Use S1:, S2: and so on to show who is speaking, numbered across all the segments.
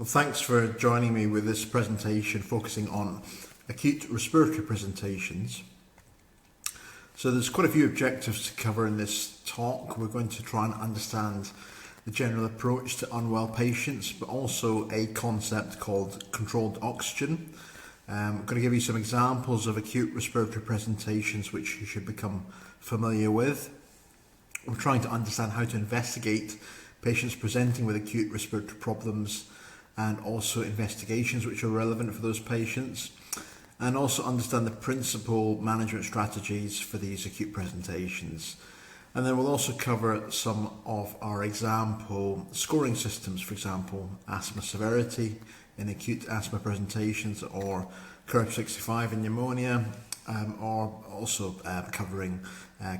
S1: Well, thanks for joining me with this presentation focusing on acute respiratory presentations. So there's quite a few objectives to cover in this talk. We're going to try and understand the general approach to unwell patients, but also a concept called controlled oxygen. I'm going to give you some examples of acute respiratory presentations which you should become familiar with. We're trying to understand how to investigate patients presenting with acute respiratory problems and also investigations which are relevant for those patients, and also understand the principal management strategies for these acute presentations. And then we'll also cover some of our example scoring systems, for example, asthma severity in acute asthma presentations, or curve 65 in pneumonia, or also covering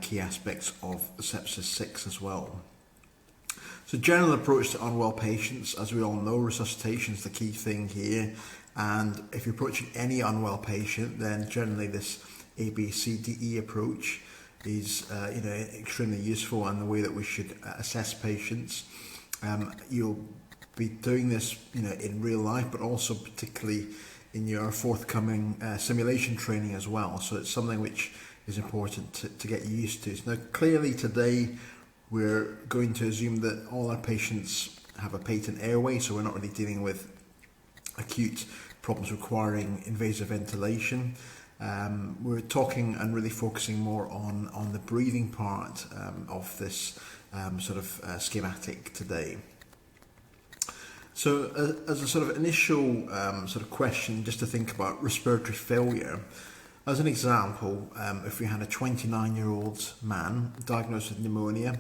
S1: key aspects of sepsis 6 as well. So general approach to unwell patients, as we all know, resuscitation is the key thing here. And if you're approaching any unwell patient, then generally this ABCDE approach is extremely useful, and the way that we should assess patients. You'll be doing this in real life, but also particularly in your forthcoming simulation training as well. So it's something which is important to get used to. So now clearly today we're going to assume that all our patients have a patent airway, so we're not really dealing with acute problems requiring invasive ventilation. We're talking and really focusing more on the breathing part of this schematic today. So as a sort of initial question, just to think about respiratory failure, as an example, if we had a 29-year-old man diagnosed with pneumonia,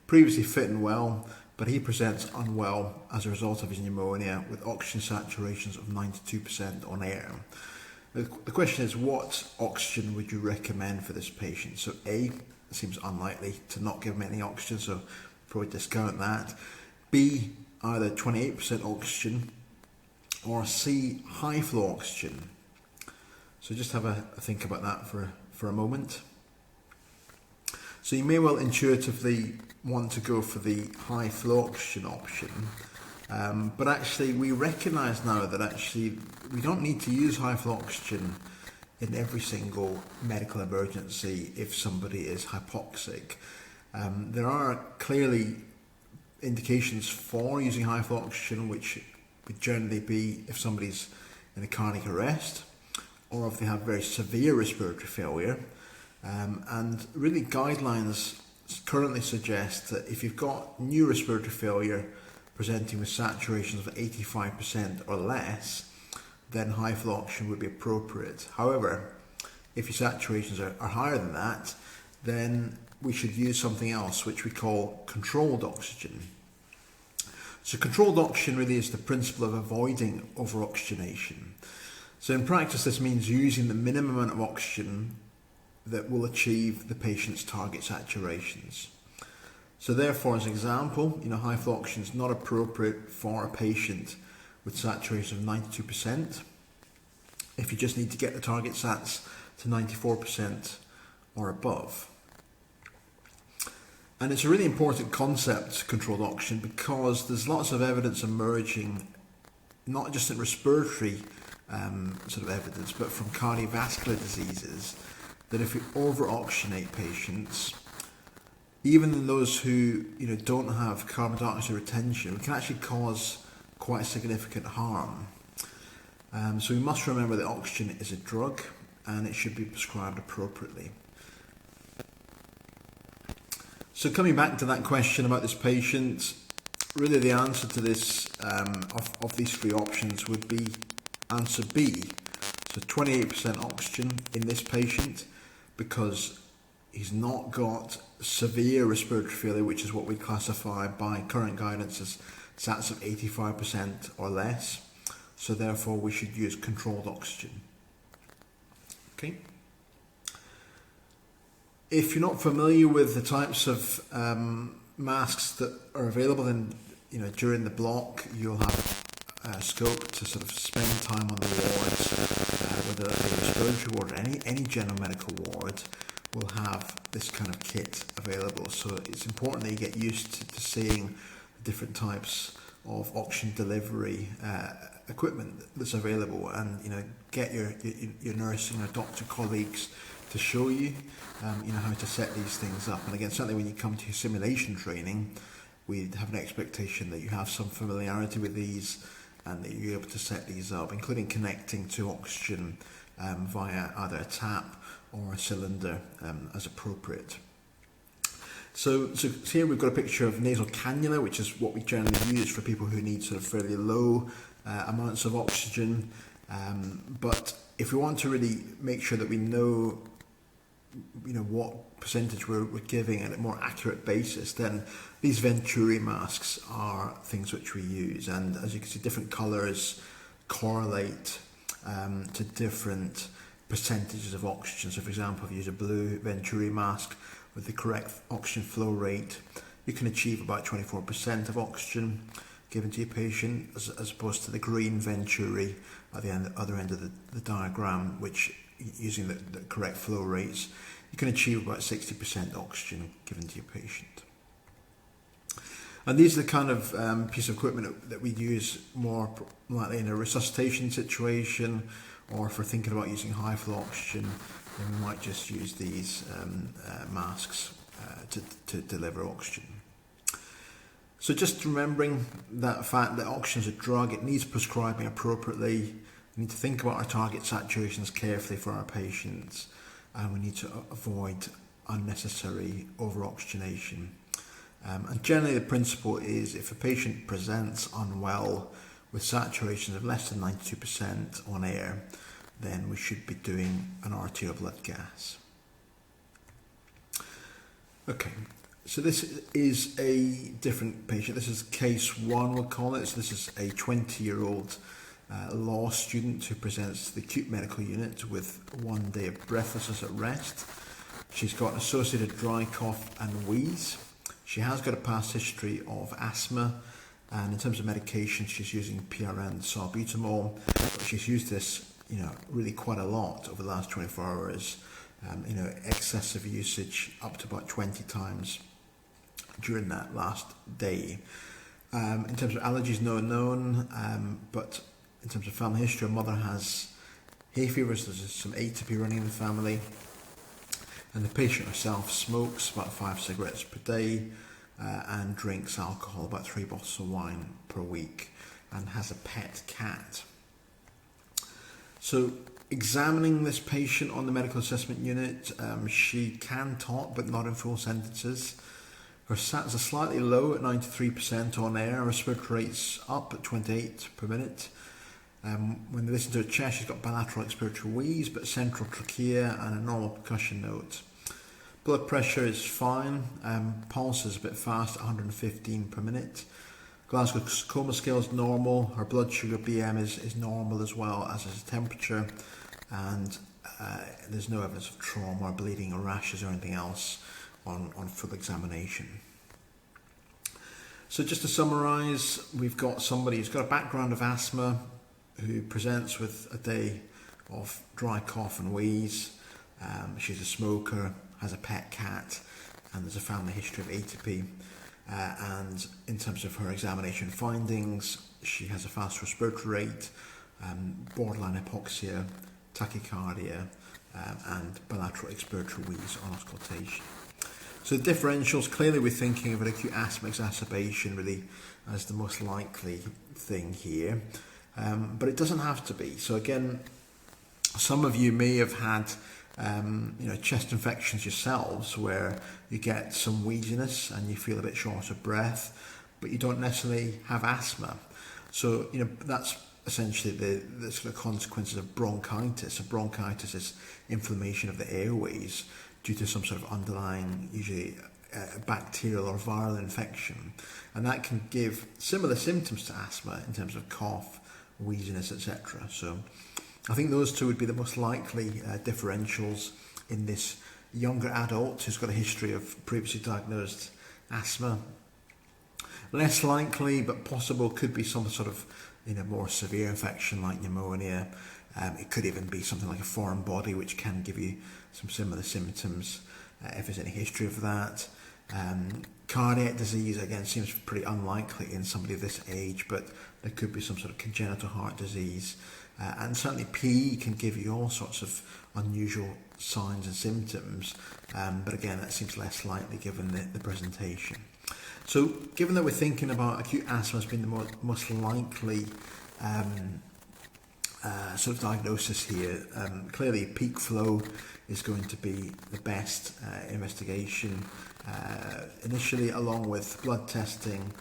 S1: previously fit and well, but he presents unwell as a result of his pneumonia with oxygen saturations of 92% on air. The question is, what oxygen would you recommend for this patient? So A, it seems unlikely to not give him any oxygen, so probably discount that. B, either 28% oxygen, or C, high flow oxygen. So just have a think about that for a moment. So you may well intuitively want to go for the high flow oxygen option, but actually we recognise now that actually we don't need to use high flow oxygen in every single medical emergency if somebody is hypoxic. There are clearly indications for using high flow oxygen, which would generally be if somebody's in a cardiac arrest or if they have very severe respiratory failure. And really guidelines currently suggest that if you've got new respiratory failure presenting with saturations of 85% or less, then high flow oxygen would be appropriate. However, if your saturations are higher than that, then we should use something else which we call controlled oxygen. So controlled oxygen really is the principle of avoiding over-oxygenation. So in practice this means using the minimum amount of oxygen that will achieve the patient's target saturations. So therefore, as an example, high flow oxygen is not appropriate for a patient with saturation of 92%. If you just need to get the target sats to 94% or above. And it's a really important concept, controlled oxygen, because there's lots of evidence emerging, not just in respiratory evidence, but from cardiovascular diseases, that if we over-oxygenate patients, even in those who don't have carbon dioxide retention, we can actually cause quite significant harm. So we must remember that oxygen is a drug and it should be prescribed appropriately. So coming back to that question about this patient, really the answer to this of these three options would be answer B. So 28% oxygen in this patient, because he's not got severe respiratory failure, which is what we classify by current guidance as SATs of 85% or less. So therefore we should use controlled oxygen. Okay. If you're not familiar with the types of masks that are available, then during the block you'll have scope to sort of spend time on the wards, whether that be a respiratory ward or any general medical ward will have this kind of kit available. So it's important that you get used to seeing the different types of oxygen delivery equipment that's available, and get your nursing or doctor colleagues to show you how to set these things up. And again, certainly when you come to your simulation training, we'd have an expectation that you have some familiarity with these and that you're able to set these up, including connecting to oxygen via either a tap or a cylinder as appropriate. So here we've got a picture of nasal cannula, which is what we generally use for people who need sort of fairly low amounts of oxygen. But if we want to really make sure that we know what percentage we're giving at a more accurate basis, then these Venturi masks are things which we use. And as you can see, different colours correlate to different percentages of oxygen. So for example, if you use a blue Venturi mask with the correct oxygen flow rate, you can achieve about 24% of oxygen given to your patient, as opposed to the green Venturi at the other end of the diagram, which, using the correct flow rates, you can achieve about 60% oxygen given to your patient. And these are the kind of piece of equipment that we use more likely in a resuscitation situation, or if we're thinking about using high flow oxygen, then we might just use these masks to deliver oxygen. So just remembering that fact that oxygen is a drug, it needs prescribing appropriately. We need to think about our target saturations carefully for our patients, and we need to avoid unnecessary over-oxygenation. And generally the principle is, if a patient presents unwell with saturations of less than 92% on air, then we should be doing an arterial blood gas. Okay, so this is a different patient. This is case 1, we'll call it. So this is a 20-year-old law student who presents to the acute medical unit with 1 day of breathlessness at rest. She's got an associated dry cough and wheeze. She has got a past history of asthma, and in terms of medication, she's using PRN salbutamol, but she's used this really quite a lot over the last 24 hours. Excessive usage up to about 20 times during that last day. In terms of allergies, no known, but in terms of family history, her mother has hay fever, so there's some atopy running in the family. And the patient herself smokes about 5 cigarettes per day and drinks alcohol, about 3 bottles of wine per week, and has a pet cat. So examining this patient on the medical assessment unit, she can talk but not in full sentences. Her SATs are slightly low at 93% on air. Her respiratory rate's up at 28 per minute. When they listen to her chest, she's got bilateral expiratory wheeze, but central trachea and a normal percussion note. Blood pressure is fine. Pulse is a bit fast at 115 per minute. Glasgow Coma scale is normal. Her blood sugar BM is normal, as well as his temperature, and there's no evidence of trauma or bleeding or rashes or anything else on full examination. So just to summarise, we've got somebody who's got a background of asthma, who presents with a day of dry cough and wheeze. She's a smoker, has a pet cat, and there's a family history of atopy. And in terms of her examination findings, she has a fast respiratory rate, borderline hypoxia, tachycardia, and bilateral expiratory wheeze on auscultation. So the differentials, clearly we're thinking of an acute asthma exacerbation really as the most likely thing here. But it doesn't have to be. So again, some of you may have had chest infections yourselves, where you get some wheeziness and you feel a bit short of breath, but you don't necessarily have asthma. So that's essentially the sort of consequences of bronchitis. So bronchitis is inflammation of the airways due to some sort of underlying, usually bacterial or viral infection, and that can give similar symptoms to asthma in terms of cough, wheeziness, etc. So I think those two would be the most likely differentials in this younger adult who's got a history of previously diagnosed asthma. Less likely, but possible, could be some sort of more severe infection like pneumonia. It could even be something like a foreign body, which can give you some similar symptoms if there's any history of that. Cardiac disease, again, seems pretty unlikely in somebody of this age, but there could be some sort of congenital heart disease. And certainly PE can give you all sorts of unusual signs and symptoms, but again, that seems less likely given the presentation. So given that we're thinking about acute asthma as being the most likely sort of diagnosis here, clearly peak flow is going to be the best investigation initially, along with blood testing,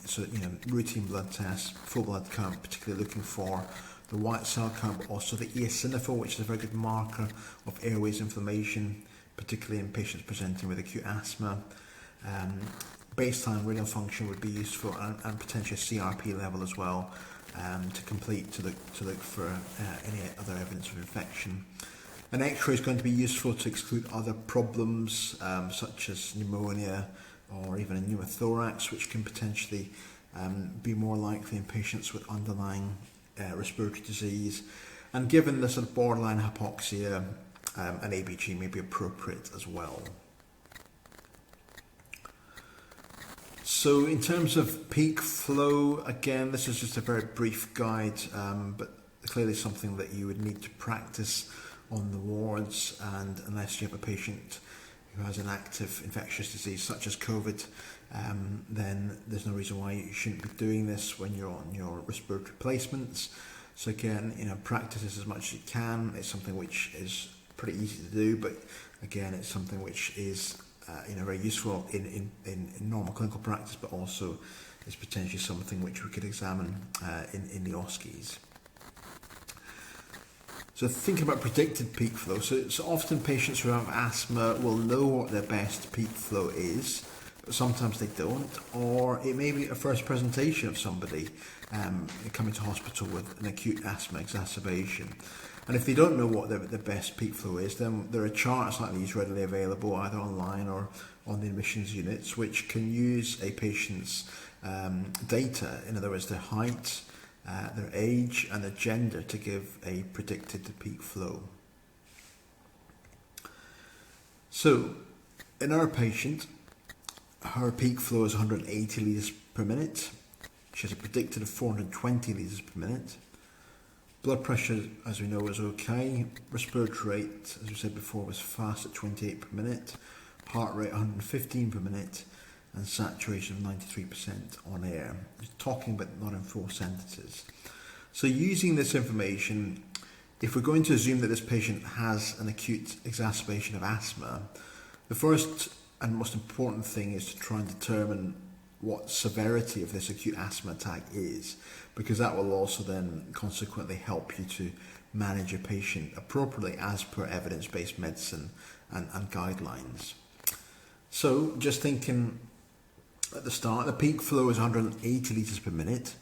S1: so routine blood tests, full blood count, particularly looking for the white cell count, but also the eosinophil, which is a very good marker of airways inflammation, particularly in patients presenting with acute asthma. Baseline renal function would be useful, and potentially a CRP level as well, to look for any other evidence of infection. An X-ray is going to be useful to exclude other problems such as pneumonia or even a pneumothorax, which can potentially be more likely in patients with underlying respiratory disease. And given the sort of borderline hypoxia, an ABG may be appropriate as well. So in terms of peak flow, again, this is just a very brief guide, but clearly something that you would need to practice on the wards, and unless you have a patient who has an active infectious disease such as COVID, then there's no reason why you shouldn't be doing this when you're on your respiratory placements. So again, practice this as much as you can. It's something which is pretty easy to do, but again, it's something which is very useful in normal clinical practice, but also is potentially something which we could examine in the OSCEs. So thinking about predicted peak flow, so often patients who have asthma will know what their best peak flow is, but sometimes they don't, or it may be a first presentation of somebody coming to hospital with an acute asthma exacerbation. And if they don't know what their best peak flow is, then there are charts like these readily available either online or on the admissions units, which can use a patient's data, in other words their height, their age and their gender, to give a predicted peak flow. So in our patient, her peak flow is 180 litres per minute. She has a predicted of 420 litres per minute. Blood pressure, as we know, is okay. Respiratory rate, as we said before, was fast at 28 per minute. Heart rate 115 per minute, and saturation of 93% on air. Just talking but not in full sentences. So using this information, if we're going to assume that this patient has an acute exacerbation of asthma, the first and most important thing is to try and determine what severity of this acute asthma attack is, because that will also then consequently help you to manage a patient appropriately as per evidence-based medicine and guidelines. So just thinking at the start, the peak flow is 180 litres per minute.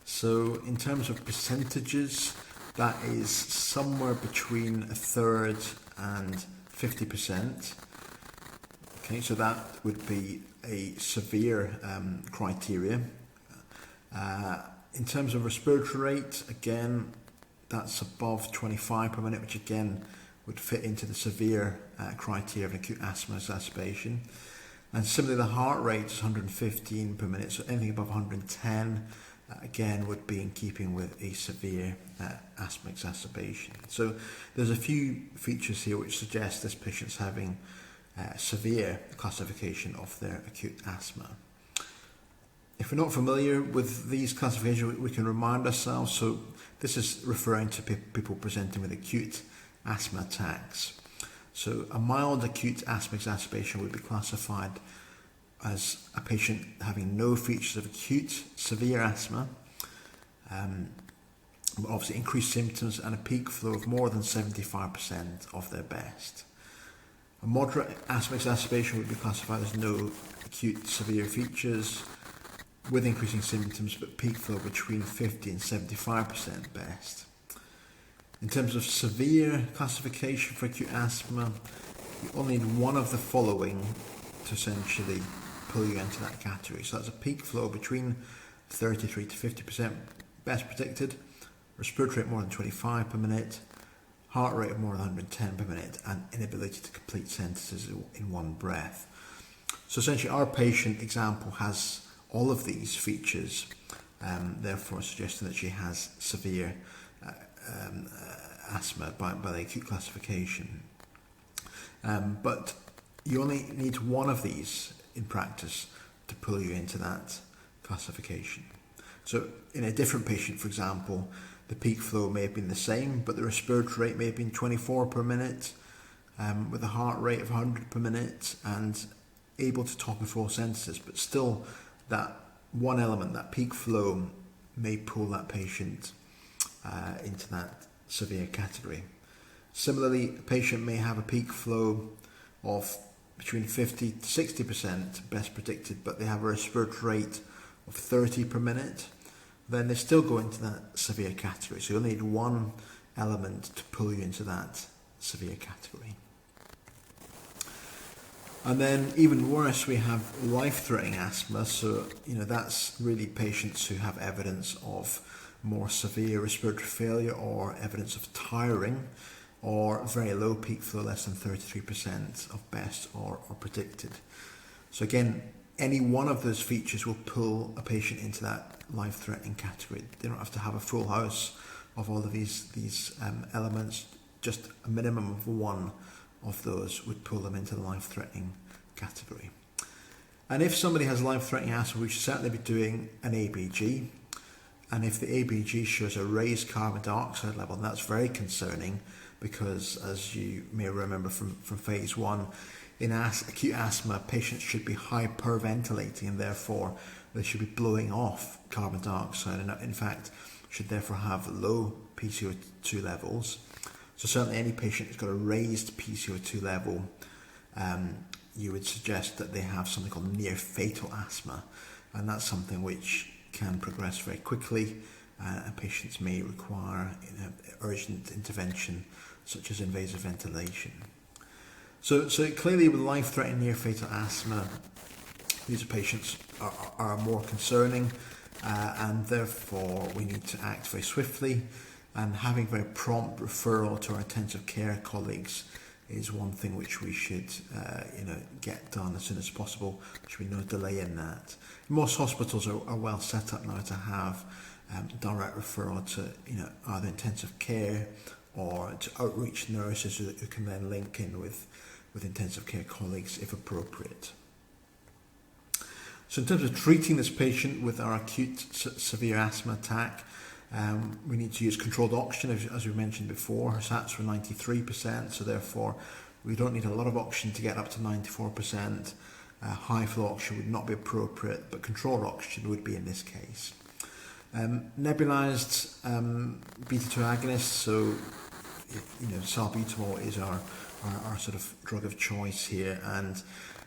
S1: So in terms of percentages, that is somewhere between a third and 50%. Okay, so that would be a severe criteria. In terms of respiratory rate, again, that's above 25 per minute, which again would fit into the severe criteria of an acute asthma exacerbation. And similarly, the heart rate is 115 per minute, so anything above 110 again would be in keeping with a severe asthma exacerbation. So there's a few features here which suggest this patient's having severe classification of their acute asthma. If we're not familiar with these classifications, we can remind ourselves. So this is referring to people presenting with acute asthma attacks. So a mild acute asthma exacerbation would be classified as a patient having no features of acute severe asthma, but obviously increased symptoms and a peak flow of more than 75% of their best. A moderate asthma exacerbation would be classified as no acute severe features with increasing symptoms, but peak flow between 50 and 75% best. In terms of severe classification for acute asthma, you only need one of the following to essentially pull you into that category. So that's a peak flow between 33 to 50% best predicted, respiratory rate more than 25 per minute, heart rate of more than 110 per minute, and inability to complete sentences in one breath. So essentially our patient example has all of these features, therefore suggesting that she has severe asthma by the acute classification. But you only need one of these in practice to pull you into that classification. So in a different patient, for example, the peak flow may have been the same, but the respiratory rate may have been 24 per minute, with a heart rate of 100 per minute, and able to talk in 4 sentences, but still that one element, that peak flow, may pull that patient into that severe category. Similarly, a patient may have a peak flow of between 50 to 60% best predicted, but they have a respiratory rate of 30 per minute, then they still go into that severe category. So you'll need one element to pull you into that severe category. And then even worse, we have life-threatening asthma. So, that's really patients who have evidence of more severe respiratory failure or evidence of tiring or very low peak flow, less than 33% of best or predicted. So again, any one of those features will pull a patient into that life-threatening category. They don't have to have a full house of all of these elements. Just a minimum of one of those would pull them into the life-threatening category. And if somebody has life-threatening asthma, we should certainly be doing an ABG. And if the ABG shows a raised carbon dioxide level, and that's very concerning, because as you may remember from phase 1, in acute asthma, patients should be hyperventilating, and therefore they should be blowing off carbon dioxide, and in fact should therefore have low PCO2 levels. So certainly any patient who's got a raised PCO2 level, you would suggest that they have something called near fatal asthma, and that's something which can progress very quickly, and patients may require urgent intervention such as invasive ventilation. So clearly with life-threatening near fatal asthma, these patients are more concerning, and therefore we need to act very swiftly, and having very prompt referral to our intensive care colleagues is one thing which we should get done as soon as possible. There should be no delay in that. Most hospitals are well set up now to have direct referral to either intensive care or to outreach nurses who can then link in with intensive care colleagues if appropriate. So in terms of treating this patient with our acute severe asthma attack, we need to use controlled oxygen, as we mentioned before. Her SATs were 93%, so therefore we don't need a lot of oxygen to get up to 94%. High flow oxygen would not be appropriate, but controlled oxygen would be in this case. Nebulized beta-2 agonists, so salbutamol is our sort of drug of choice here, and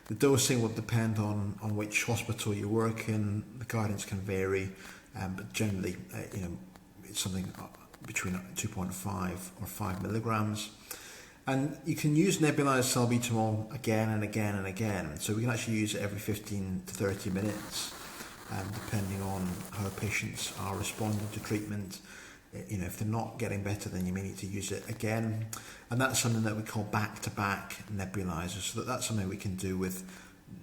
S1: the dosing will depend on which hospital you work in. The guidance can vary, but generally it's something between 2.5 or 5 milligrams. And you can use nebulized salbutamol again and again and again. So we can actually use it every 15 to 30 minutes, depending on how patients are responding to treatment. If they're not getting better, then you may need to use it again. And that's something that we call back-to-back nebulizers. So that's something we can do with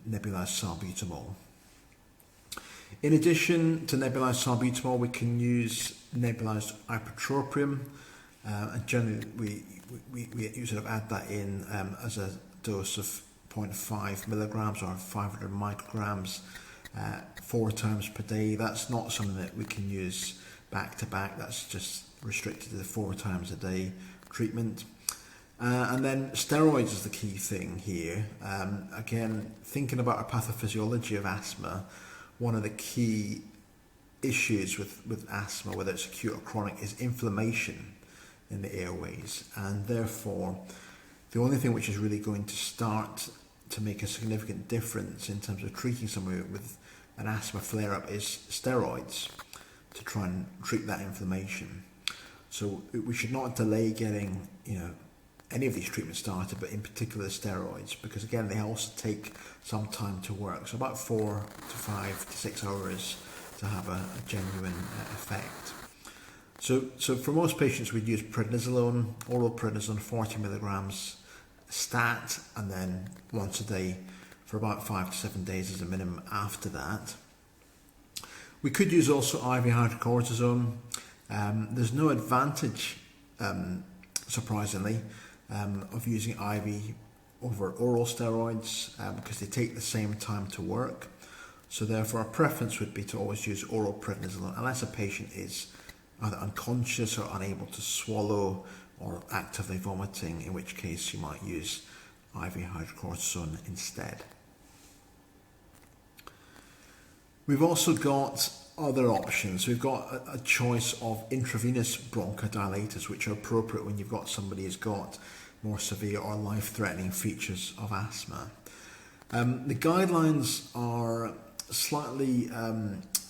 S1: nebulized salbutamol. In addition to nebulized salbutamol, we can use nebulized ipratropium, and generally we sort of add that in as a dose of 0.5 milligrams or 500 micrograms 4 times per day. That's not something that we can use back to back. That's just restricted to the 4 times a day treatment. And then steroids is the key thing here. Again, thinking about our pathophysiology of asthma, one of the key issues with asthma, whether it's acute or chronic, is inflammation in the airways, and therefore the only thing which is really going to start to make a significant difference in terms of treating someone with an asthma flare-up is steroids to try and treat that inflammation. So we should not delay getting any of these treatments started, but in particular steroids, because again they also take some time to work, so about 4 to 5 to 6 hours to have a genuine effect. So for most patients we'd use prednisolone, oral prednisolone 40 milligrams stat, and then once a day for about 5 to 7 days as a minimum after that. We could use also IV hydrocortisone. There's no advantage, surprisingly, of using IV over oral steroids because they take the same time to work. So therefore our preference would be to always use oral prednisolone unless a patient is either unconscious or unable to swallow or actively vomiting, in which case you might use IV hydrocortisone instead. We've also got other options. We've got a choice of intravenous bronchodilators, which are appropriate when you've got somebody who's got more severe or life-threatening features of asthma. The guidelines are slightly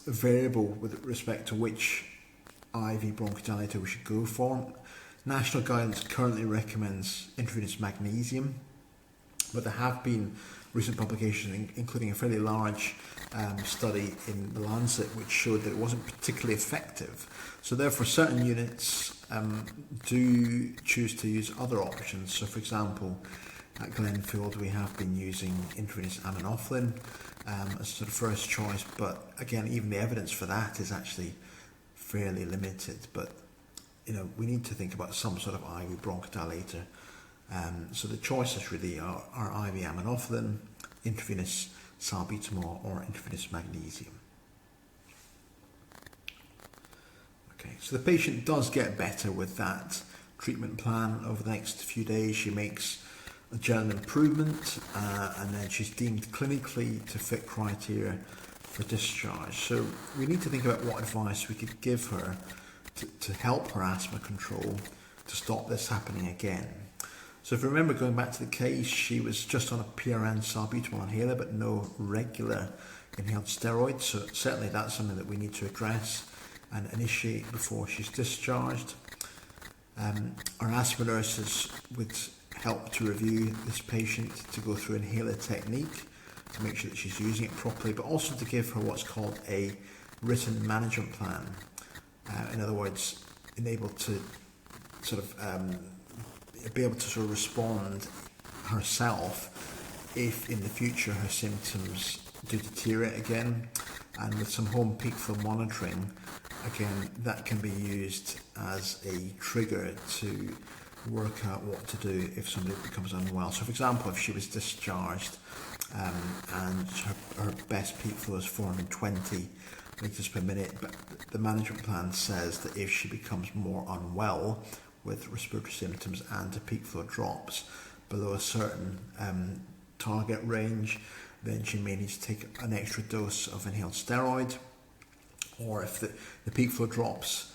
S1: variable with respect to which IV bronchodilator we should go for. National guidance currently recommends intravenous magnesium, but there have been recent publications, including a fairly large study in The Lancet, which showed that it wasn't particularly effective. So therefore certain units do choose to use other options. So for example, at Glenfield we have been using intravenous aminophylline as sort of first choice, but again, even the evidence for that is actually fairly limited. But we need to think about some sort of IV bronchodilator. So the choices really are IV aminophylline, intravenous salbutamol, or intravenous magnesium. Okay, so the patient does get better with that treatment plan over the next few days. She makes a general improvement, and then she's deemed clinically to fit criteria for discharge. So we need to think about what advice we could give her to help her asthma control, to stop this happening again. So if you remember, going back to the case, she was just on a PRN salbutamol inhaler but no regular inhaled steroids, so certainly that's something that we need to address and initiate before she's discharged. Our asthma nurses would help to review this patient, to go through inhaler technique to make sure that she's using it properly, but also to give her what's called a written management plan. In other words, enable to be able to sort of respond herself if in the future her symptoms do deteriorate again, and with some home peak flow monitoring, again, that can be used as a trigger to work out what to do if somebody becomes unwell. So for example, if she was discharged and her best peak flow is 420 litres per minute, but the management plan says that if she becomes more unwell with respiratory symptoms and the peak flow drops below a certain target range, then she may need to take an extra dose of inhaled steroid. Or if the peak flow drops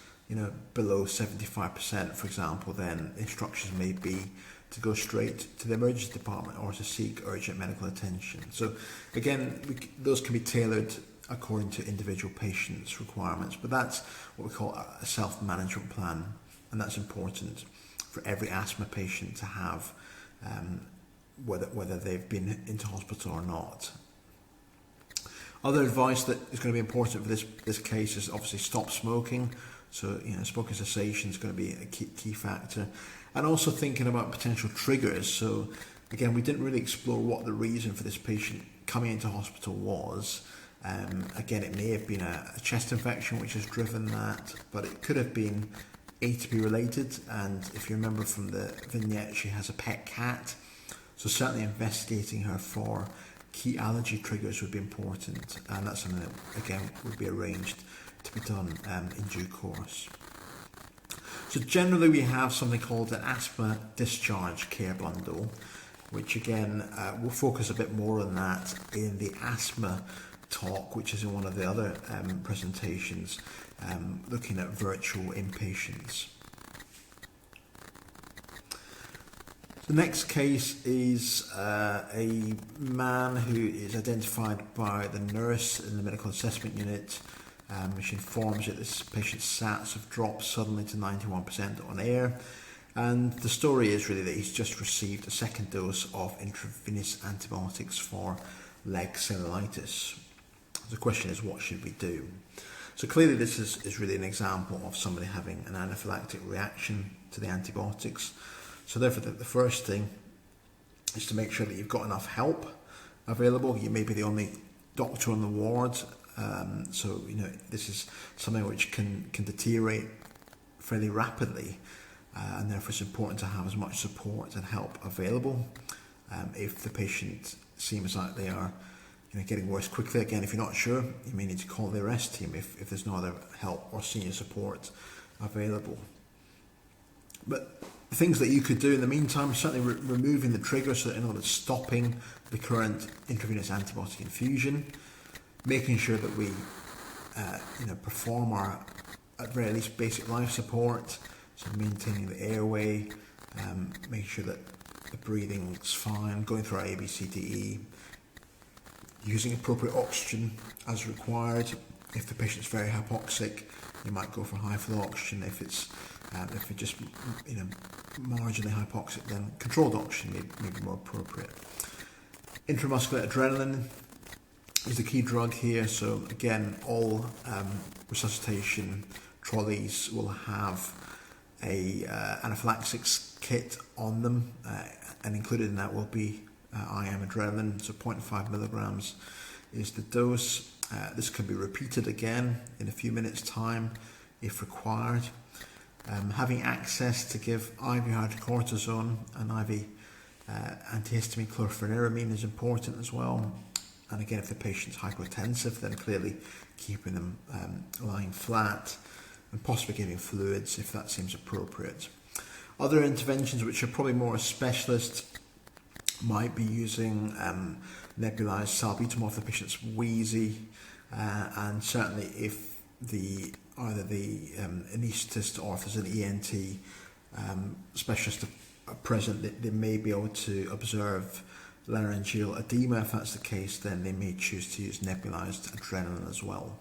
S1: below 75%, for example, then instructions may be to go straight to the emergency department or to seek urgent medical attention. So again, those can be tailored according to individual patients' requirements, but that's what we call a self-management plan, and that's important for every asthma patient to have, whether they've been into hospital or not. Other advice that is going to be important for this case is obviously stop smoking. So smoking cessation is going to be a key factor, and also thinking about potential triggers. So again, we didn't really explore what the reason for this patient coming into hospital was. Again, it may have been a chest infection which has driven that, but it could have been atopy related. And if you remember from the vignette, she has a pet cat, so certainly investigating her for key allergy triggers would be important, and that's something that again would be arranged to be done in due course. So generally we have something called an asthma discharge care bundle, which again we'll focus a bit more on that in the asthma talk, which is in one of the other presentations, looking at virtual inpatients. The next case is a man who is identified by the nurse in the medical assessment unit. She informs that this patient's SATs have dropped suddenly to 91% on air, and the story is really that he's just received a second dose of intravenous antibiotics for leg cellulitis. The question is, what should we do? So clearly this is really an example of somebody having an anaphylactic reaction to the antibiotics. So therefore the first thing is to make sure that you've got enough help available. You may be the only doctor on the ward, so this is something which can deteriorate fairly rapidly, and therefore it's important to have as much support and help available. If the patient seems like they are getting worse quickly, again, if you're not sure, you may need to call the arrest team if there's no other help or senior support available. But the things that you could do in the meantime, certainly removing the trigger, so that in other words stopping the current intravenous antibiotic infusion, making sure that we perform our at very least basic life support, so maintaining the airway, making sure that the breathing's fine, going through our ABCDE, using appropriate oxygen as required. If the patient's very hypoxic, you might go for high flow oxygen. If it's just marginally hypoxic, then controlled oxygen may be more appropriate. Intramuscular adrenaline is the key drug here. So again, all resuscitation trolleys will have a anaphylaxis kit on them, and included in that will be IM adrenaline, so 0.5 milligrams is the dose. This can be repeated again in a few minutes' time if required. Having access to give IV hydrocortisone and IV antihistamine chlorpheniramine is important as well. And again, if the patient's hypotensive, then clearly keeping them lying flat and possibly giving fluids if that seems appropriate. Other interventions which are probably more a specialist might be using nebulized salbutamol if the patient's wheezy, and certainly if either the anaesthetist or if there's an ENT specialist present, they may be able to observe laryngeal edema. If that's the case, then they may choose to use nebulized adrenaline as well.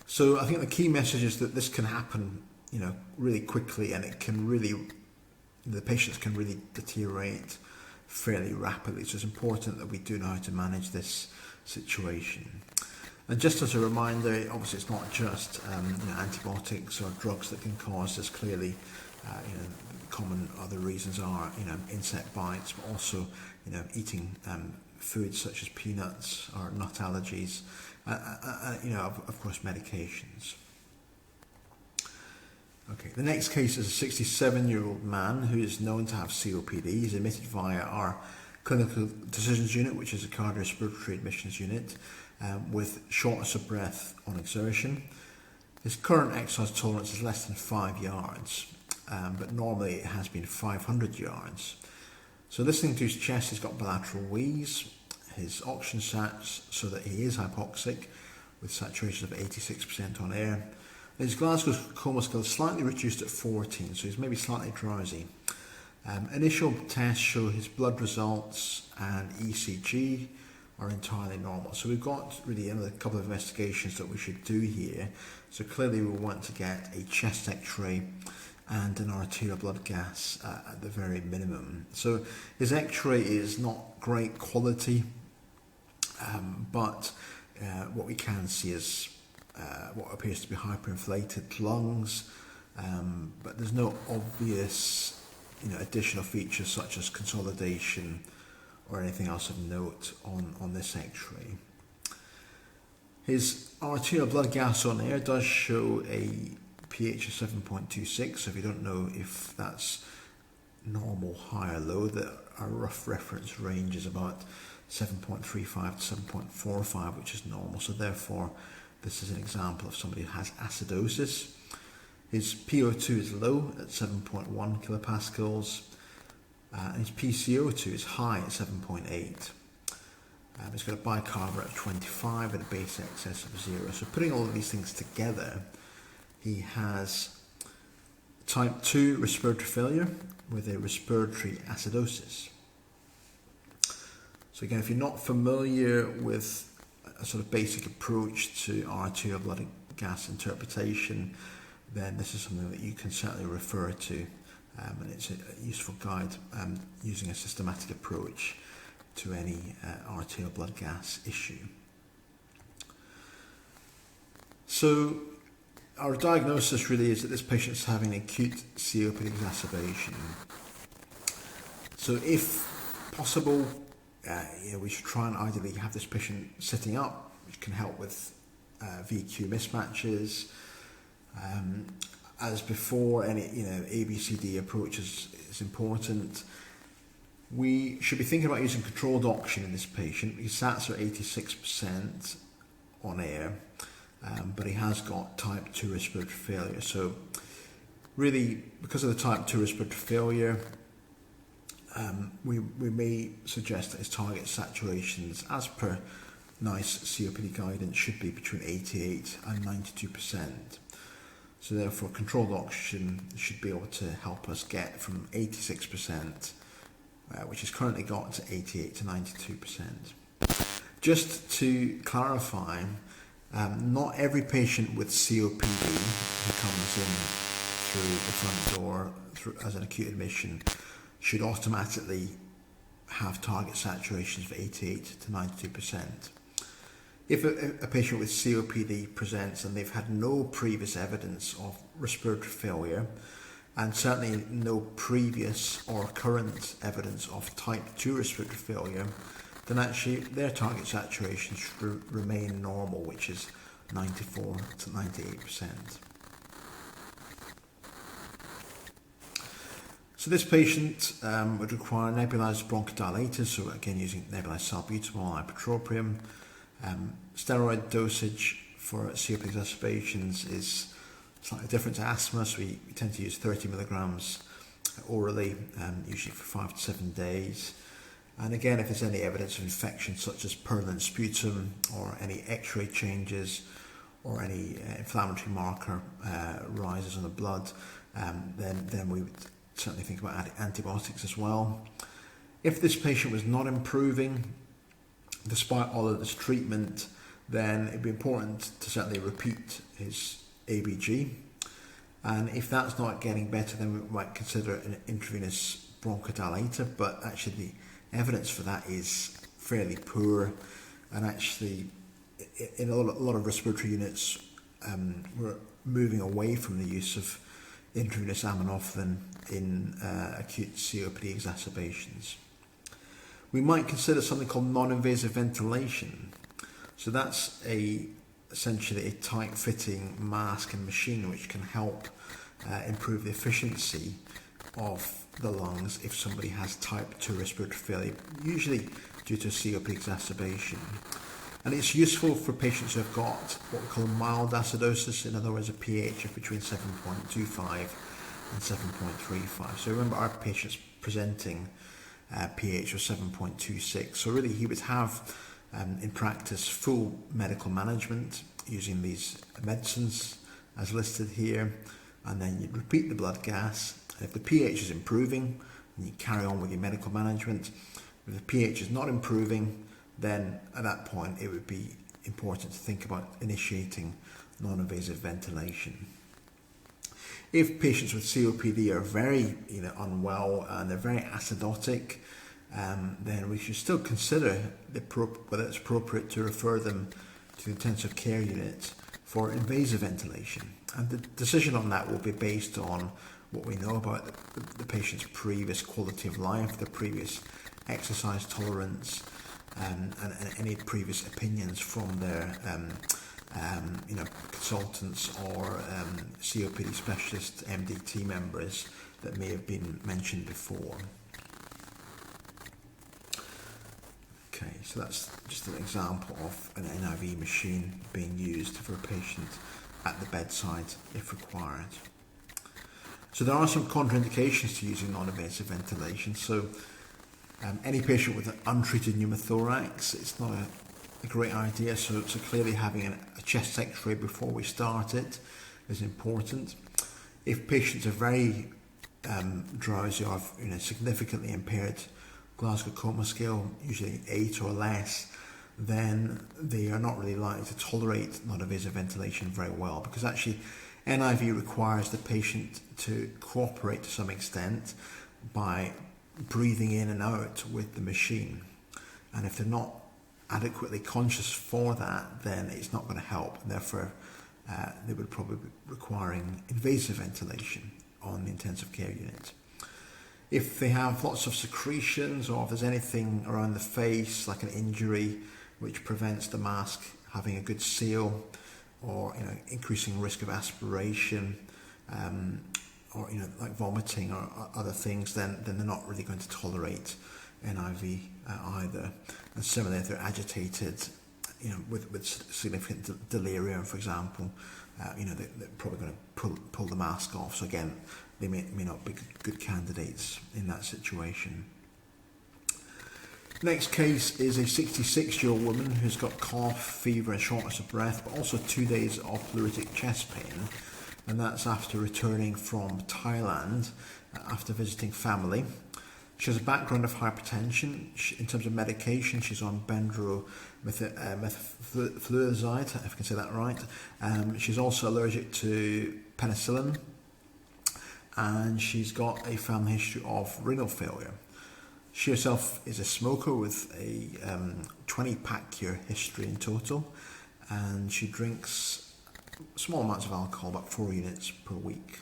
S1: So I think the key message is that this can happen, really quickly, and the patients can really deteriorate fairly rapidly. So it's important that we do know how to manage this situation. And just as a reminder, obviously it's not just antibiotics or drugs that can cause this. Clearly, common other reasons are insect bites, but also eating foods such as peanuts or nut allergies, of course medications. Okay, the next case is a 67-year-old man who is known to have COPD. He's admitted via our clinical decisions unit, which is a cardiorespiratory admissions unit, with shortness of breath on exertion. His current exercise tolerance is less than 5 yards, but normally it has been 500 yards. So listening to his chest, he's got bilateral wheeze. His oxygen sats so that he is hypoxic, with saturation of 86% on air. His Glasgow coma scale is slightly reduced at 14, so he's maybe slightly drowsy. Initial tests show his blood results and ECG are entirely normal. So we've got really another couple of investigations that we should do here. So clearly we want to get a chest x-ray and an arterial blood gas at the very minimum. So his x-ray is not great quality, but what we can see is what appears to be hyperinflated lungs, but there's no obvious additional features such as consolidation or anything else of note on this x-ray. His arterial blood gas on air does show a pH of 7.26, so if you don't know if that's normal, high or low, our rough reference range is about 7.35 to 7.45, which is normal, so therefore this is an example of somebody who has acidosis. His PO2 is low at 7.1 kilopascals, and his PCO2 is high at 7.8. He's got a bicarb of 25 and a base excess of 0. So putting all of these things together, he has type 2 respiratory failure with a respiratory acidosis. So again, if you're not familiar with a sort of basic approach to arterial blood gas interpretation, then this is something that you can certainly refer to, and it's a useful guide using a systematic approach to any arterial blood gas issue. So our diagnosis really is that this patient's having acute COPD exacerbation. So if possible, we should try and ideally have this patient sitting up, which can help with VQ mismatches. As before, any ABCD approach is important. We should be thinking about using controlled oxygen in this patient. His SATs are 86% on air, but he has got type 2 respiratory failure. So really, because of the type 2 respiratory failure, we may suggest that his target saturations, as per NICE COPD guidance, should be between 88 and 92%. So therefore, controlled oxygen should be able to help us get from 86%, which is currently got, to 88 to 92%. Just to clarify, not every patient with COPD who comes in through the front door as an acute admission should automatically have target saturations of 88 to 92%. If a patient with COPD presents and they've had no previous evidence of respiratory failure, and certainly no previous or current evidence of type 2 respiratory failure, then actually their target saturation should remain normal, which is 94 to 98%. So this patient would require nebulized bronchodilators, so again using nebulized salbutamol, ipratropium. Steroid dosage for COPD exacerbations is slightly different to asthma, so we tend to use 30 milligrams orally, usually for 5 to 7 days. And again, if there's any evidence of infection such as purulent sputum or any x-ray changes or any inflammatory marker rises in the blood, then we would certainly think about antibiotics as well. If this patient was not improving despite all of this treatment, then it'd be important to certainly repeat his ABG. And if that's not getting better, then we might consider an intravenous bronchodilator, but actually the evidence for that is fairly poor. And actually, in a lot of respiratory units, we're moving away from the use of intravenous aminophylline in acute COPD exacerbations. We might consider something called non-invasive ventilation. So that's essentially a tight-fitting mask and machine which can help improve the efficiency of the lungs if somebody has type 2 respiratory failure, usually due to a COPD exacerbation. And it's useful for patients who have got what we call mild acidosis, in other words a pH of between 7.25 and 7.35. So remember, our patient's presenting pH of 7.26. So really he would have in practice full medical management using these medicines as listed here, and then you'd repeat the blood gas. If the pH is improving, you carry on with your medical management. If the pH is not improving, then at that point it would be important to think about initiating non-invasive ventilation. If patients with COPD are very unwell and they're very acidotic, then we should still consider whether it's appropriate to refer them to the intensive care unit for invasive ventilation. And the decision on that will be based on what we know about the patient's previous quality of life, their previous exercise tolerance, and any previous opinions from their consultants or COPD specialist MDT members that may have been mentioned before. Okay, so that's just an example of an NIV machine being used for a patient at the bedside if required. So there are some contraindications to using non-invasive ventilation. So any patient with an untreated pneumothorax, it's not a great idea. So clearly having a chest x-ray before we start it is important. If patients are very drowsy or have significantly impaired Glasgow Coma Scale, usually 8 or less, then they are not really likely to tolerate non-invasive ventilation very well, because actually NIV requires the patient to cooperate to some extent by breathing in and out with the machine. And if they're not adequately conscious for that, then it's not going to help. And therefore, they would probably be requiring invasive ventilation on the intensive care unit. If they have lots of secretions, or if there's anything around the face, like an injury, which prevents the mask having a good seal, or increasing risk of aspiration, or like vomiting or other things, then they're not really going to tolerate NIV either. And similarly, if they're agitated, with significant delirium, for example, they're probably going to pull the mask off. So again, they may not be good candidates in that situation. Next case is a 66-year-old woman who's got cough, fever and shortness of breath, but also 2 days of pleuritic chest pain, and that's after returning from Thailand after visiting family. She has a background of hypertension. In terms of medication, she's on methfluozide, if I can say that right. She's also allergic to penicillin, and she's got a family history of renal failure. She herself is a smoker with a 20-pack year history in total, and she drinks small amounts of alcohol, about 4 units per week.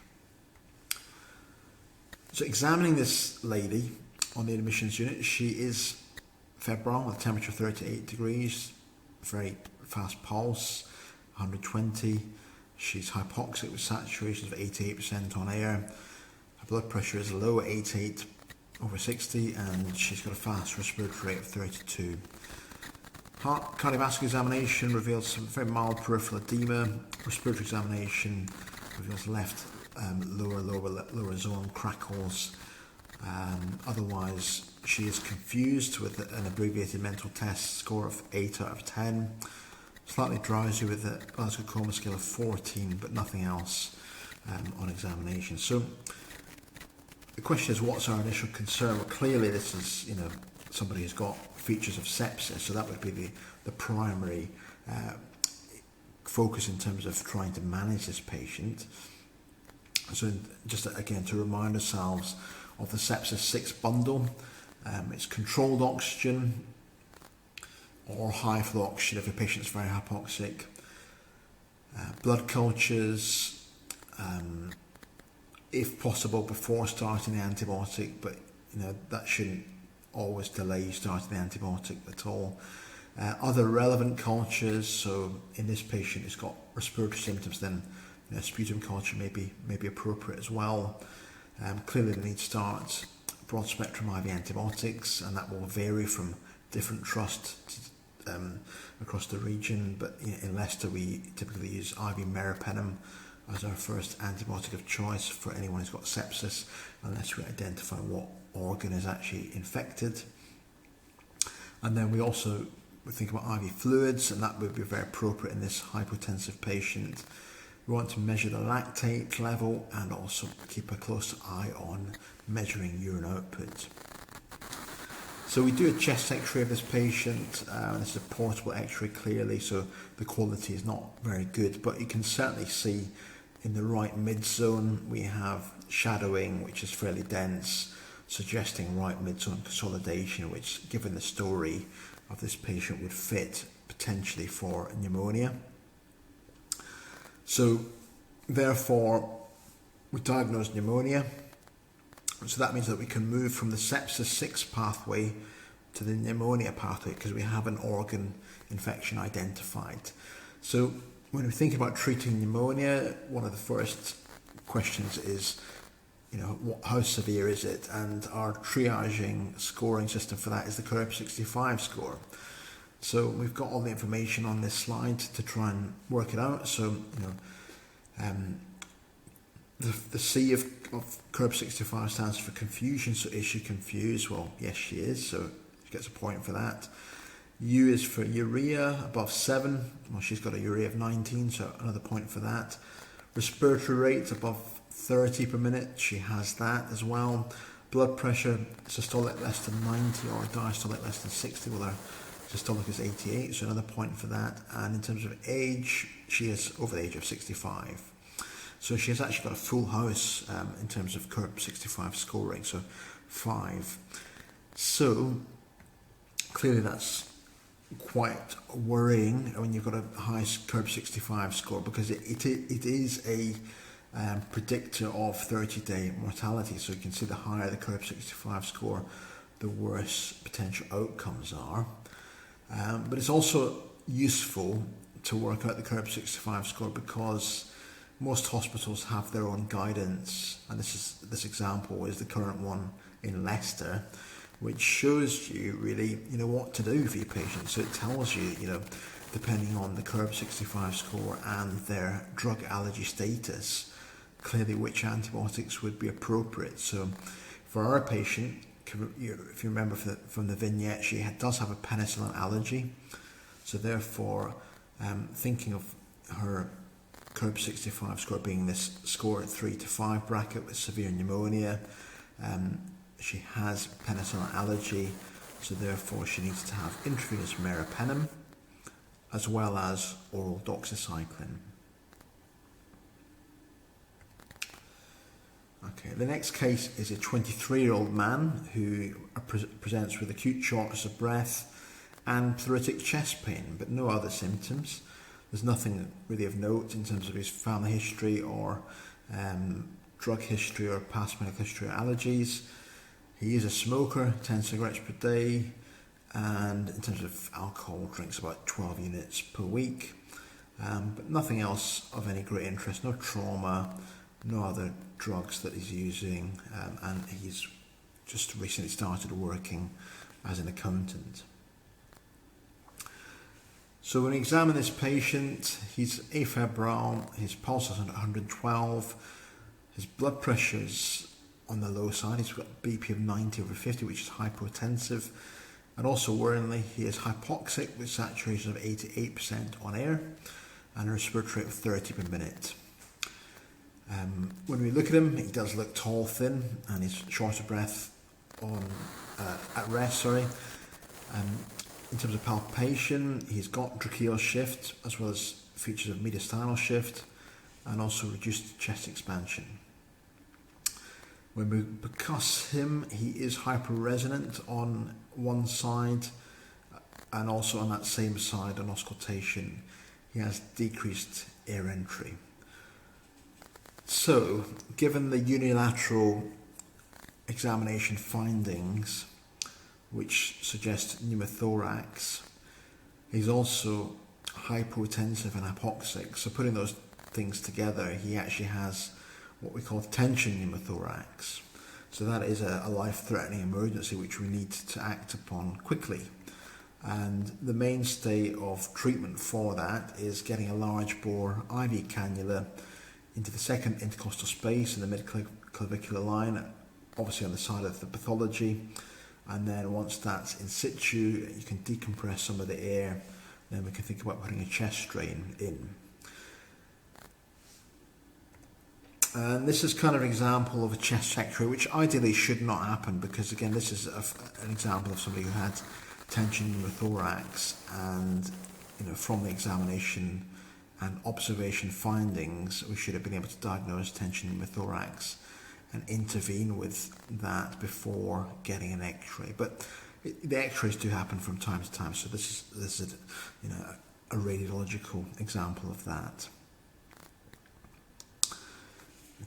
S1: So examining this lady on the admissions unit, she is febrile with a temperature of 38 degrees, very fast pulse, 120. She's hypoxic with saturations of 88% on air. Her blood pressure is low at 88/60, and she's got a fast respiratory rate of 32. Heart cardiovascular examination reveals some very mild peripheral edema. Respiratory examination reveals left lower zone crackles. Otherwise, she is confused with an abbreviated mental test score of 8 out of 10. Slightly drowsy with a Glasgow Coma scale of 14, but nothing else on examination. So the question is, what's our initial concern? Well, clearly this is somebody who's got features of sepsis, so that would be the primary focus in terms of trying to manage this patient. So just again to remind ourselves of the sepsis 6 bundle, it's controlled oxygen or high flow oxygen if a patient's very hypoxic, blood cultures, if possible before starting the antibiotic, but that shouldn't always delay starting the antibiotic at all. Other relevant cultures, so in this patient who's got respiratory symptoms, then sputum culture may be appropriate as well. Clearly they need to start broad spectrum IV antibiotics, and that will vary from different trusts across the region, but in Leicester we typically use IV meropenem as our first antibiotic of choice for anyone who's got sepsis, unless we identify what organ is actually infected. And then we also think about IV fluids, and that would be very appropriate in this hypotensive patient. We want to measure the lactate level and also keep a close eye on measuring urine output. So we do a chest x-ray of this patient. This is a portable x-ray clearly, so the quality is not very good, but you can certainly see in the right mid-zone we have shadowing, which is fairly dense, suggesting right mid-zone consolidation, which, given the story of this patient, would fit potentially for pneumonia. So therefore we diagnose pneumonia, so that means that we can move from the sepsis 6 pathway to the pneumonia pathway because we have an organ infection identified. So when we think about treating pneumonia, one of the first questions is, how severe is it? And our triaging scoring system for that is the CURB 65 score. So we've got all the information on this slide to try and work it out. So, the C of CURB 65 stands for confusion. So is she confused? Well, yes, she is. So she gets a point for that. U is for urea, above 7. Well, she's got a urea of 19, so another point for that. Respiratory rate above 30 per minute. She has that as well. Blood pressure, systolic less than 90 or diastolic less than 60. Well, her systolic is 88, so another point for that. And in terms of age, she is over the age of 65. So she has actually got a full house in terms of CURB 65 scoring, so 5. So clearly that's quite worrying when you've got a high CURB 65 score, because it is a predictor of 30-day mortality. So you can see the higher the curve 65 score, the worse potential outcomes are. But it's also useful to work out the curve 65 score because most hospitals have their own guidance, and this example is the current one in Leicester, which shows you really, what to do for your patients. So it tells you, depending on the curve 65 score and their drug allergy status, clearly which antibiotics would be appropriate. So for our patient, if you remember from the vignette, she does have a penicillin allergy. So therefore, thinking of her curve 65 score being this score at 3 to 5 bracket with severe pneumonia, she has penicillin allergy, so therefore she needs to have intravenous meropenem as well as oral doxycycline. Okay, the next case is a 23-year-old man who presents with acute shortness of breath and pleuritic chest pain, but no other symptoms. There's nothing really of note in terms of his family history or drug history or past medical history or allergies. He is a smoker, 10 cigarettes per day, and in terms of alcohol, drinks about 12 units per week. But nothing else of any great interest, no trauma, no other drugs that he's using, and he's just recently started working as an accountant. So when we examine this patient, he's afebrile, his pulse is 112, his blood pressure's on the low side, he's got BP of 90/50, which is hypotensive, and also worryingly, he is hypoxic with saturation of 88% on air and a respiratory rate of 30 per minute. When we look at him, he does look tall, thin, and he's short of breath at rest. In terms of palpation, he's got tracheal shift as well as features of mediastinal shift and also reduced chest expansion. When we percuss him, he is hyperresonant on one side and also on that same side on auscultation. He has decreased air entry. So, given the unilateral examination findings, which suggest pneumothorax, he's also hypotensive and hypoxic. So putting those things together, he actually has what we call tension pneumothorax. So that is a life-threatening emergency which we need to act upon quickly. And the mainstay of treatment for that is getting a large bore IV cannula into the second intercostal space in the mid-clavicular line, obviously on the side of the pathology. And then once that's in situ, you can decompress some of the air. Then we can think about putting a chest drain in. And this is kind of an example of a chest x-ray, which ideally should not happen because, again, this is an example of somebody who had tension pneumothorax, and from the examination and observation findings, we should have been able to diagnose tension pneumothorax and intervene with that before getting an x-ray. But the x-rays do happen from time to time, so this is a radiological example of that.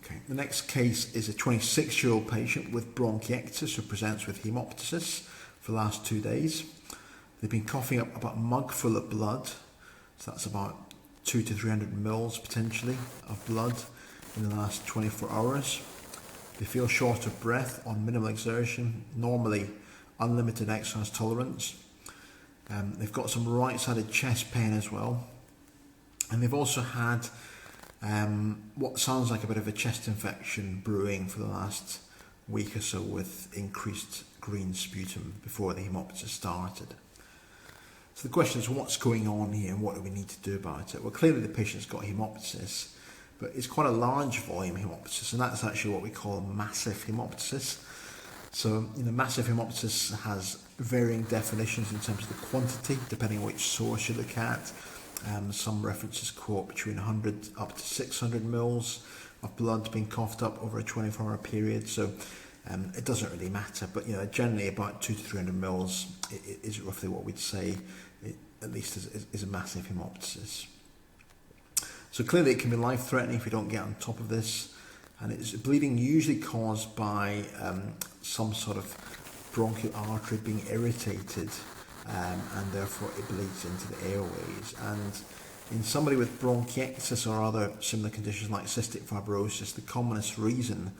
S1: Okay, the next case is a 26-year-old patient with bronchiectasis who presents with hemoptysis for the last 2 days. They've been coughing up about a mug full of blood, so that's about 200 to 300 mils potentially of blood in the last 24 hours. They feel short of breath on minimal exertion, normally unlimited exercise tolerance. They've got some right-sided chest pain as well. And they've also had what sounds like a bit of a chest infection brewing for the last week or so with increased green sputum before the hemoptysis started. So the question is, what's going on here and what do we need to do about it? Well, clearly the patient's got hemoptysis, but it's quite a large volume hemoptysis, and that's actually what we call massive hemoptysis. So, massive hemoptysis has varying definitions in terms of the quantity, depending on which source you look at. Some references quote between 100 up to 600 mils of blood being coughed up over a 24-hour period. So it doesn't really matter, but generally about 200 to 300 mils is roughly what we'd say, at least is a massive hemoptysis. So clearly it can be life-threatening if you don't get on top of this, and it's bleeding usually caused by some sort of bronchial artery being irritated, and therefore it bleeds into the airways. And in somebody with bronchiectasis or other similar conditions like cystic fibrosis, the commonest reason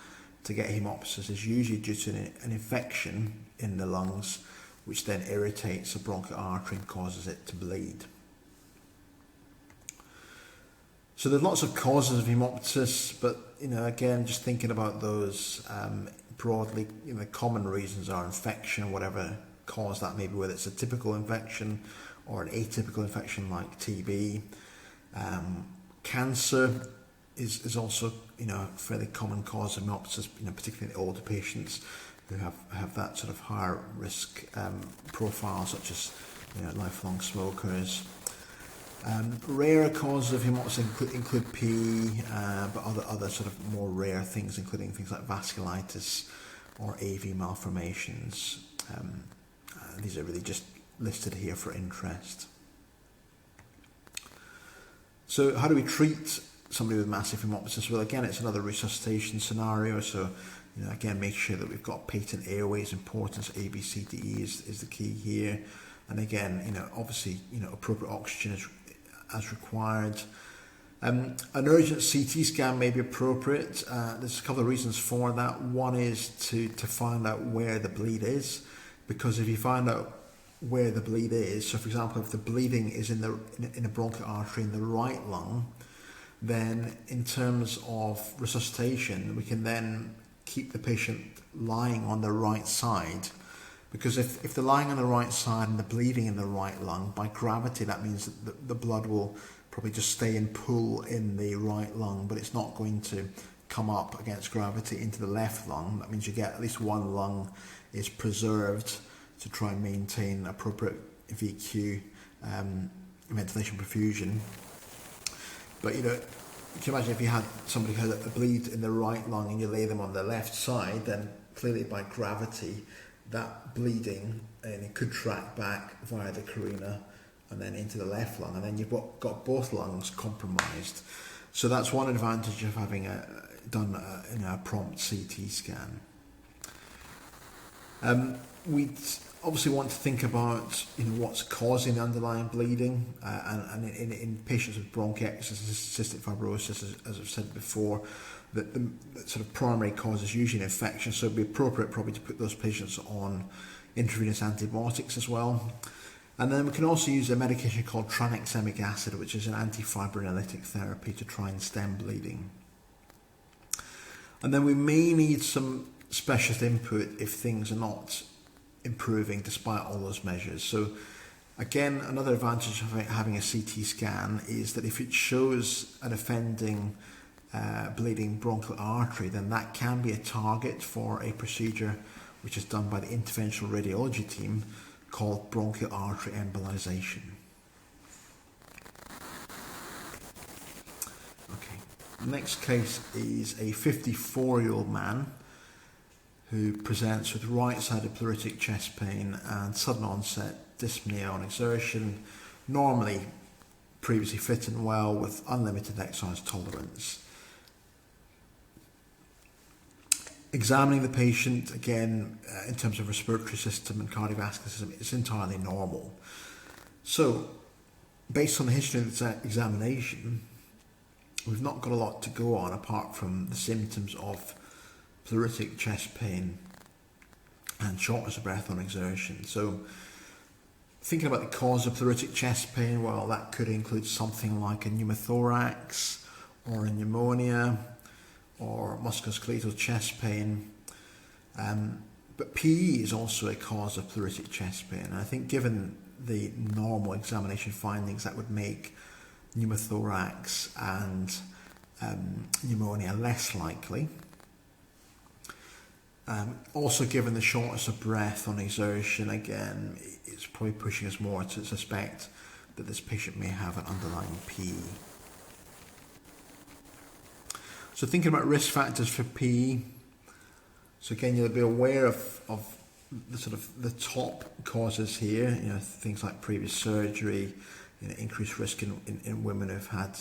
S1: to get hemoptysis is usually due to an infection in the lungs, which then irritates the bronchial artery and causes it to bleed. So there's lots of causes of hemoptysis, but again, just thinking about those broadly, common reasons are infection, whatever cause that may be, whether it's a typical infection or an atypical infection like TB. Cancer is also a fairly common cause of hemoptysis, particularly in older patients who have that sort of higher risk profile, such as lifelong smokers. Rare causes of hemoptysis include PE, but other sort of more rare things, including things like vasculitis or AV malformations. These are really just listed here for interest. So how do we treat somebody with massive hemoptysis? Well, again, it's another resuscitation scenario. So, again, make sure that we've got patent airways. Importance A, B, C, D, E is the key here. And again, obviously, appropriate oxygen as required. An urgent CT scan may be appropriate. There's a couple of reasons for that. One is to find out where the bleed is, because if you find out where the bleed is, so for example, if the bleeding is in a bronchial artery in the right lung, then in terms of resuscitation, we can then keep the patient lying on the right side, because if they're lying on the right side and the bleeding in the right lung, by gravity that means that the blood will probably just stay and pool in the right lung, but it's not going to come up against gravity into the left lung. That means you get at least one lung is preserved to try and maintain appropriate VQ, ventilation perfusion. But you can imagine if you had somebody who had a bleed in the right lung and you lay them on the left side, then clearly by gravity that bleeding and it could track back via the carina and then into the left lung, and then you've got both lungs compromised. So that's one advantage of having done a prompt CT scan. We'd obviously want to think about what's causing the underlying bleeding, and in patients with bronchiectasis, cystic fibrosis, as I've said before, the sort of primary cause is usually an infection, so it'd be appropriate probably to put those patients on intravenous antibiotics as well. And then we can also use a medication called tranexamic acid, which is an antifibrinolytic therapy to try and stem bleeding. And then we may need some specialist input if things are not improving despite all those measures. So again, another advantage of having a CT scan is that if it shows an offending bleeding bronchial artery, then that can be a target for a procedure which is done by the interventional radiology team called bronchial artery embolization. Okay, the next case is a 54-year-old man who presents with right-sided pleuritic chest pain and sudden onset dyspnea on exertion, normally previously fit and well with unlimited exercise tolerance. Examining the patient, again, in terms of respiratory system and cardiovascular system, it's entirely normal. So, based on the history of this examination, we've not got a lot to go on apart from the symptoms of pleuritic chest pain and shortness of breath on exertion. So, thinking about the cause of pleuritic chest pain, well, that could include something like a pneumothorax or a pneumonia or musculoskeletal chest pain. But PE is also a cause of pleuritic chest pain. And I think given the normal examination findings, that would make pneumothorax and pneumonia less likely. Also, given the shortness of breath on exertion, again, it's probably pushing us more to suspect that this patient may have an underlying PE. So thinking about risk factors for PE, so again, you'll be aware of the sort of the top causes here, things like previous surgery, increased risk in women who've had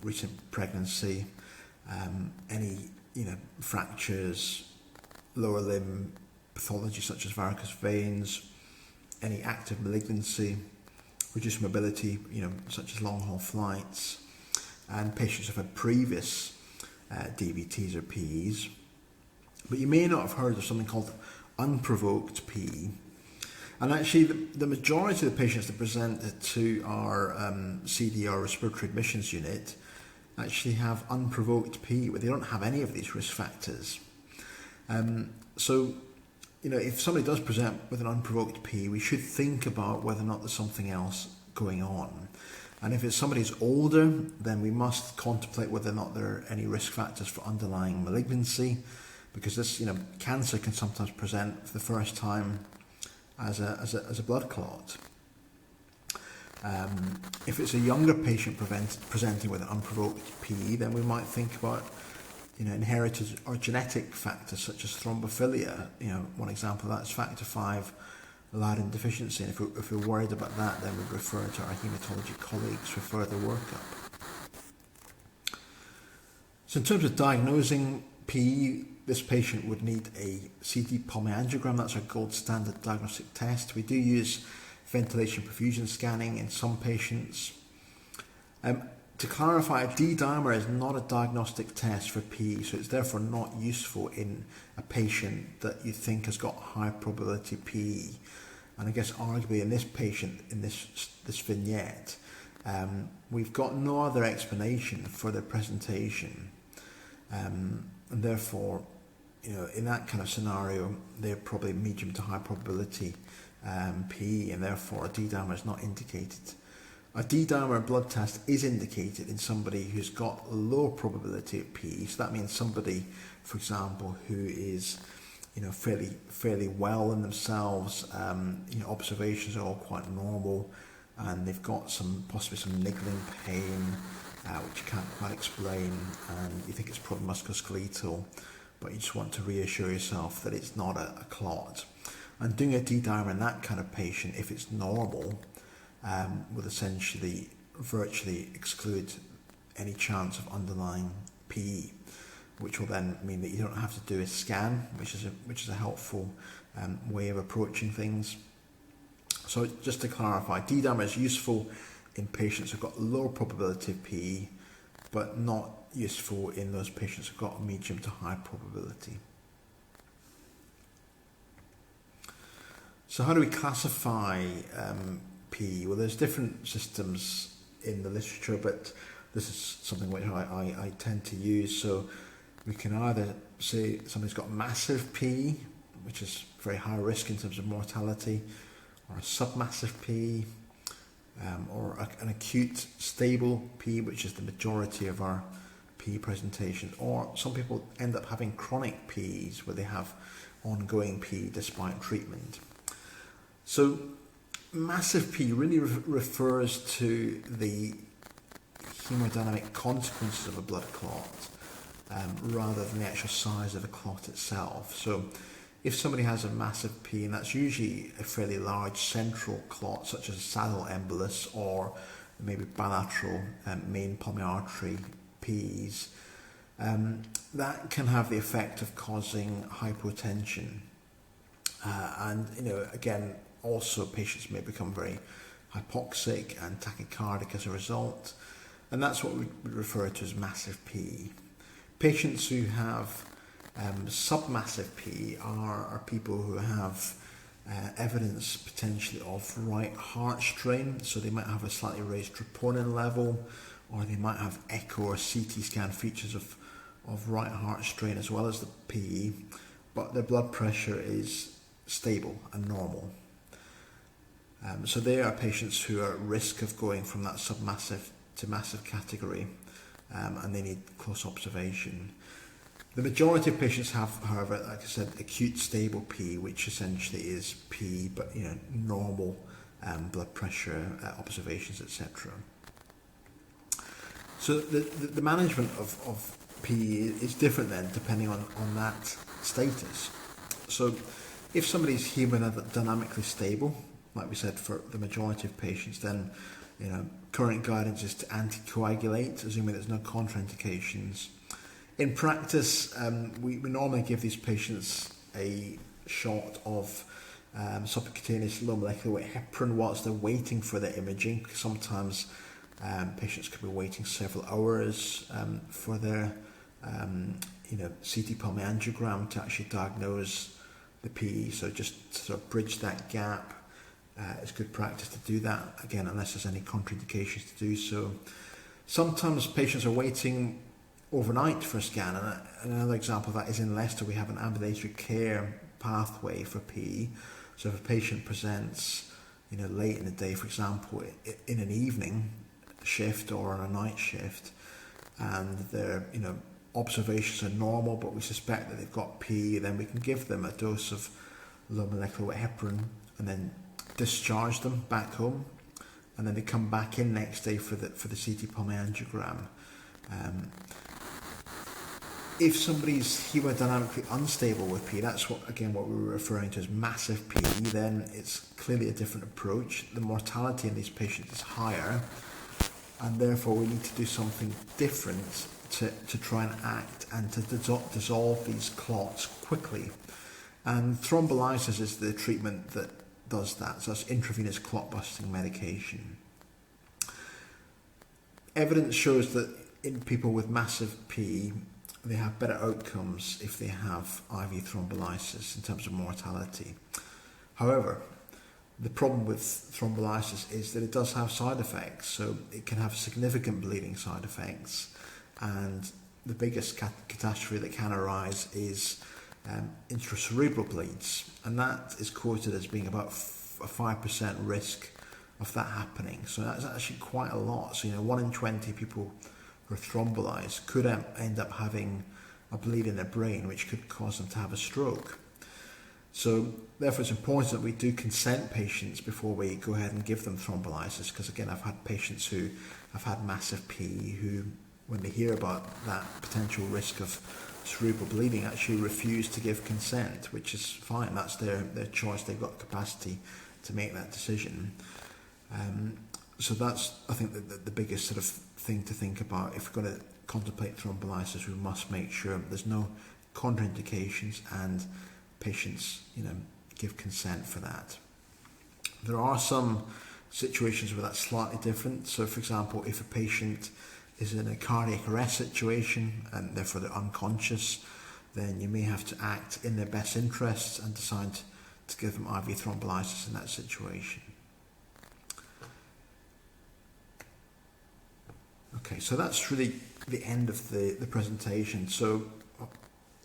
S1: recent pregnancy, any fractures, lower limb pathology such as varicose veins, any active malignancy, reduced mobility, such as long haul flights, and patients have had previous DVTs or PEs. But you may not have heard of something called unprovoked PE. And actually, the majority of the patients that present to our CDR respiratory admissions unit actually have unprovoked PE, where they don't have any of these risk factors. So, if somebody does present with an unprovoked PE, we should think about whether or not there's something else going on. And if it's somebody who's older, then we must contemplate whether or not there are any risk factors for underlying malignancy, because this, cancer can sometimes present for the first time as a blood clot. If it's a younger patient presenting with an unprovoked PE, then we might think about inherited or genetic factors such as thrombophilia. One example of that is factor V Iodine deficiency, and if we're worried about that, then we'd refer to our haematology colleagues for further workup. So in terms of diagnosing PE, this patient would need a CT pulmonangiogram. That's our gold standard diagnostic test. We do use ventilation perfusion scanning in some patients. To clarify, a D-dimer is not a diagnostic test for PE, so it's therefore not useful in a patient that you think has got high probability PE. And I guess arguably in this patient, in this vignette, we've got no other explanation for their presentation. And therefore, in that kind of scenario, they're probably medium to high probability PE, and therefore a D-dimer is not indicated. A D-dimer blood test is indicated in somebody who's got low probability of PE. So that means somebody, for example, who is fairly well in themselves. Observations are all quite normal, and they've got possibly some niggling pain, which you can't quite explain, and you think it's probably musculoskeletal, but you just want to reassure yourself that it's not a clot. And doing a D-dimer in that kind of patient, if it's normal, will essentially virtually exclude any chance of underlying PE, which will then mean that you don't have to do a scan, which is a helpful way of approaching things. So just to clarify, D-dimer is useful in patients who've got low probability of PE, but not useful in those patients who've got medium to high probability. So how do we classify PE? Well, there's different systems in the literature, but this is something which I tend to use. So we can either say somebody's got massive PE, which is very high risk in terms of mortality, or a submassive PE, or an acute stable PE, which is the majority of our PE presentations. Or some people end up having chronic PEs where they have ongoing PE despite treatment. So massive PE really refers to the hemodynamic consequences of a blood clot, rather than the actual size of the clot itself. So if somebody has a massive PE, and that's usually a fairly large central clot, such as a saddle embolus or maybe bilateral main pulmonary artery PEs, that can have the effect of causing hypotension. And again, also patients may become very hypoxic and tachycardic as a result, and that's what we refer to as massive PE. Patients who have submassive PE are people who have evidence potentially of right heart strain, so they might have a slightly raised troponin level, or they might have echo or CT scan features of right heart strain as well as the PE, but their blood pressure is stable and normal. So they are patients who are at risk of going from that submassive to massive category, and they need close observation. The majority of patients have, however, like I said, acute stable PE, which essentially is PE, but normal blood pressure, observations, etc. So the management of PE is different then, depending on that status. So if somebody's hemodynamically stable, like we said for the majority of patients, then Current guidance is to anticoagulate, assuming there's no contraindications. In practice, we normally give these patients a shot of subcutaneous low molecular weight heparin whilst they're waiting for the imaging. Sometimes patients could be waiting several hours for their CT pulmonary angiogram to actually diagnose the PE. So just to sort of bridge that gap, it's good practice to do that, again, unless there's any contraindications to do so. Sometimes patients are waiting overnight for a scan, and another example of that is in Leicester. We have an ambulatory care pathway for PE. So if a patient presents late in the day, for example, in an evening shift or on a night shift, and their observations are normal, but we suspect that they've got PE, then we can give them a dose of low molecular weight heparin and then discharge them back home, and then they come back in next day for the CT pulmonary angiogram. If somebody's hemodynamically unstable with PE, that's what we were referring to as massive PE, then it's clearly a different approach. The mortality in these patients is higher, and therefore we need to do something different to try and act and to dissolve these clots quickly. And thrombolysis is the treatment that does that. So that's intravenous clot busting medication. Evidence shows that in people with massive PE, they have better outcomes if they have IV thrombolysis in terms of mortality. However, the problem with thrombolysis is that it does have side effects. So it can have significant bleeding side effects, and the biggest catastrophe that can arise is intracerebral bleeds, and that is quoted as being about a 5% risk of that happening. So that's actually quite a lot. So 1 in 20 people who are thrombolized could end up having a bleed in their brain, which could cause them to have a stroke. So therefore it's important that we do consent patients before we go ahead and give them thrombolysis, because again, I've had patients who have had massive PE who, when they hear about that potential risk of cerebral bleeding, actually refuse to give consent, which is fine. That's their choice. They've got capacity to make that decision. So that's, I think, the biggest sort of thing to think about. If we're going to contemplate thrombolysis, we must make sure there's no contraindications and patients, give consent for that. There are some situations where that's slightly different. So, for example, if a patient is in a cardiac arrest situation and therefore they're unconscious, then you may have to act in their best interests and decide to give them IV thrombolysis in that situation. Okay, so that's really the end of the presentation. So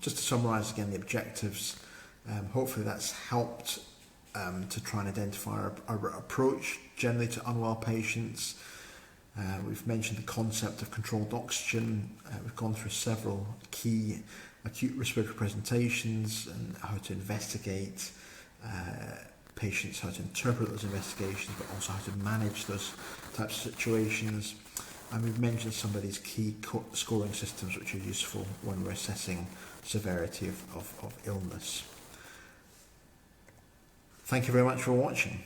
S1: just to summarise again the objectives, hopefully that's helped to try and identify our approach generally to unwell patients. We've mentioned the concept of controlled oxygen. We've gone through several key acute respiratory presentations and how to investigate patients, how to interpret those investigations, but also how to manage those types of situations. And we've mentioned some of these key scoring systems which are useful when we're assessing severity of illness. Thank you very much for watching.